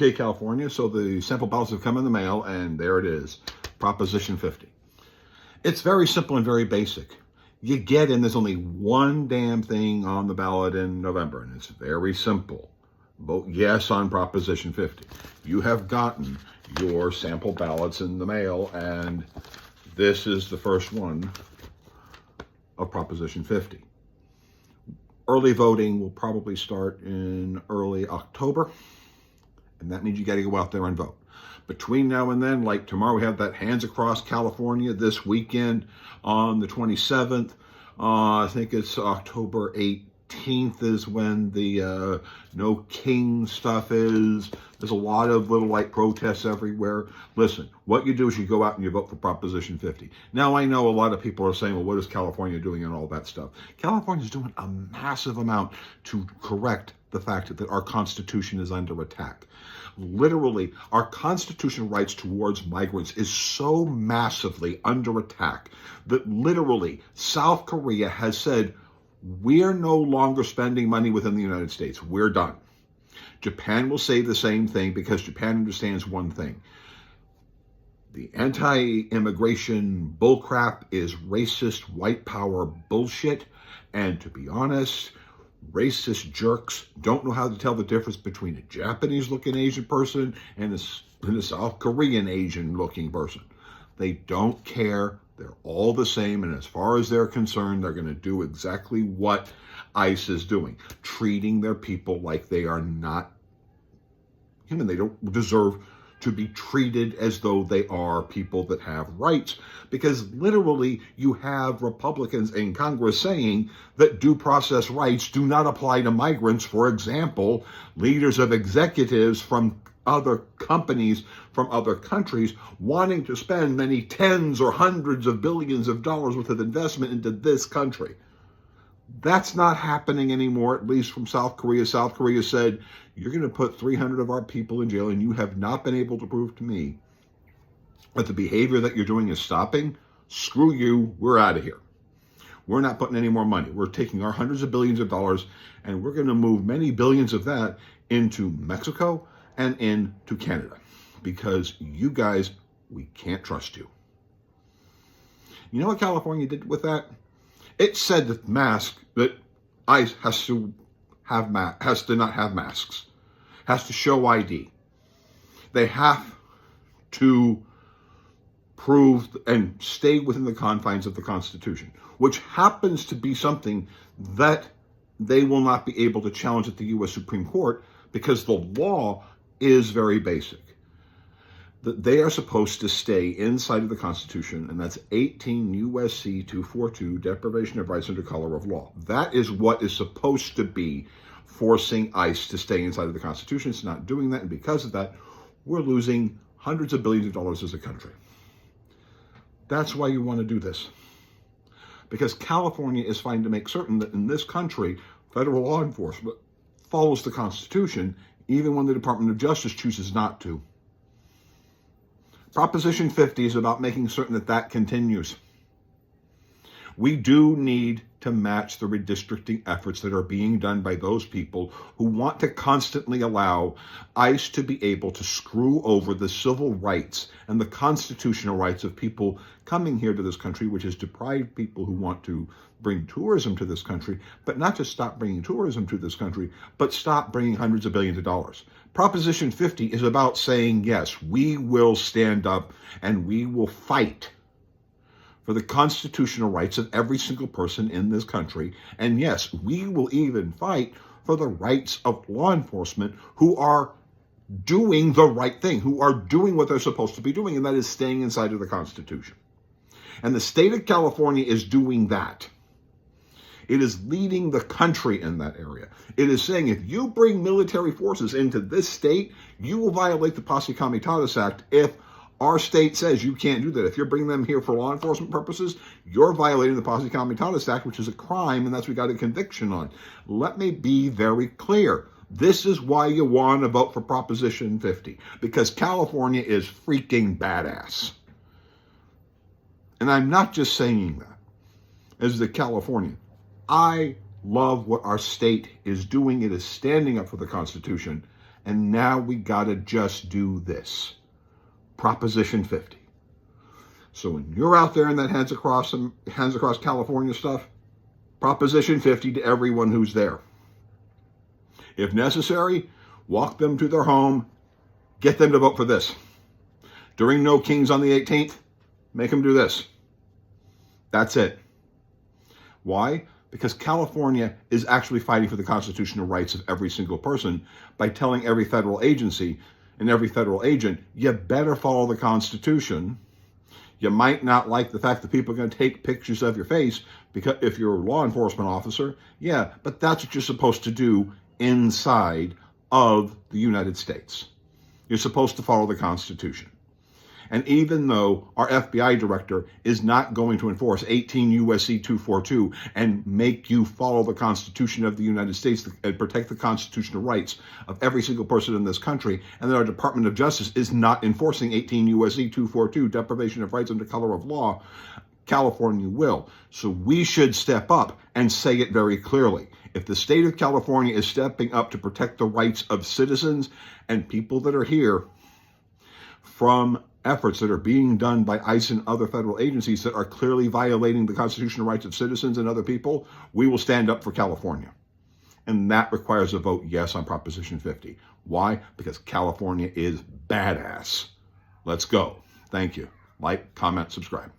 Okay, California, so the sample ballots have come in the mail, and there it is, Proposition 50. It's very simple and very basic. You get in, there's only one damn thing on the ballot in November, and it's very simple. Vote yes on Proposition 50. You have gotten your sample ballots in the mail, and this is the first one of Proposition 50. Early voting will probably start in early October. And that means you got to go out there and vote. Between now and then, like tomorrow, we have that Hands Across California. This weekend on the 27th, I think it's October 18th is when the No King stuff is. There's a lot of little like protests everywhere. Listen, what you do is you go out and you vote for Proposition 50. Now, I know a lot of people are saying, well, what is California doing and all that stuff? California is doing a massive amount to correct the fact that our Constitution is under attack. Literally, our constitutional rights towards migrants is so massively under attack that literally South Korea has said, we're no longer spending money within the United States. We're done. Japan will say the same thing because Japan understands one thing. The anti-immigration bullcrap is racist white power bullshit. And to be honest, racist jerks don't know how to tell the difference between a Japanese-looking Asian person and a South Korean Asian-looking person. They don't care. They're all the same, and as far as they're concerned, they're going to do exactly what ICE is doing, treating their people like they are not human. They don't deserve to be treated as though they are people that have rights, because literally you have Republicans in Congress saying that due process rights do not apply to migrants. For example, leaders of executives from other companies from other countries wanting to spend many tens or hundreds of billions of dollars worth of investment into this country. That's not happening anymore, at least from South Korea. South Korea said, you're going to put 300 of our people in jail, and you have not been able to prove to me that the behavior that you're doing is stopping. Screw you. We're out of here. We're not putting any more money. We're taking our hundreds of billions of dollars, and we're going to move many billions of that into Mexico and into Canada, because you guys, we can't trust you. You know what California did with that? It said that ICE has to not have masks, has to show ID. They have to prove and stay within the confines of the Constitution, which happens to be something that they will not be able to challenge at the U.S. Supreme Court, because the law is very basic. That they are supposed to stay inside of the Constitution, and that's 18 U.S.C. 242, deprivation of rights under color of law. That is what is supposed to be forcing ICE to stay inside of the Constitution. It's not doing that, and because of that, we're losing hundreds of billions of dollars as a country. That's why you want to do this. Because California is trying to make certain that in this country, federal law enforcement follows the Constitution, even when the Department of Justice chooses not to. Proposition 50 is about making certain that that continues. We do need to match the redistricting efforts that are being done by those people who want to constantly allow ICE to be able to screw over the civil rights and the constitutional rights of people coming here to this country, which has deprived people who want to bring tourism to this country, but not just stop bringing tourism to this country, but stop bringing hundreds of billions of dollars. Proposition 50 is about saying, yes, we will stand up and we will fight for the constitutional rights of every single person in this country. And yes, we will even fight for the rights of law enforcement who are doing the right thing, who are doing what they're supposed to be doing, and that is staying inside of the Constitution. And the state of California is doing that. It is leading the country in that area. It is saying, if you bring military forces into this state, you will violate the Posse Comitatus Act if our state says you can't do that. If you're bringing them here for law enforcement purposes, you're violating the Posse Comitatus Act, which is a crime, and that's what we got a conviction on. Let me be very clear. This is why you want to vote for Proposition 50, because California is freaking badass. And I'm not just saying that as the Californian. I love what our state is doing. It is standing up for the Constitution, And now we got to just do this. Proposition 50. So when you're out there in that hands across California stuff, Proposition 50 to everyone who's there. If necessary, walk them to their home, get them to vote for this. During No Kings on the 18th, make them do this. That's it. Why? Because California is actually fighting for the constitutional rights of every single person by telling every federal agency and every federal agent, you better follow the Constitution. You might not like the fact that people are going to take pictures of your face because if you're a law enforcement officer, yeah, but that's what you're supposed to do inside of the United States. You're supposed to follow the Constitution. And even though our FBI director is not going to enforce 18 U.S.C. 242 and make you follow the Constitution of the United States and protect the constitutional rights of every single person in this country, and that our Department of Justice is not enforcing 18 U.S.C. 242, deprivation of rights under color of law, California will. So we should step up and say it very clearly. If the state of California is stepping up to protect the rights of citizens and people that are here from efforts that are being done by ICE and other federal agencies that are clearly violating the constitutional rights of citizens and other people, we will stand up for California. And that requires a vote yes on Proposition 50. Why? Because California is badass. Let's go. Thank you. Like, comment, subscribe.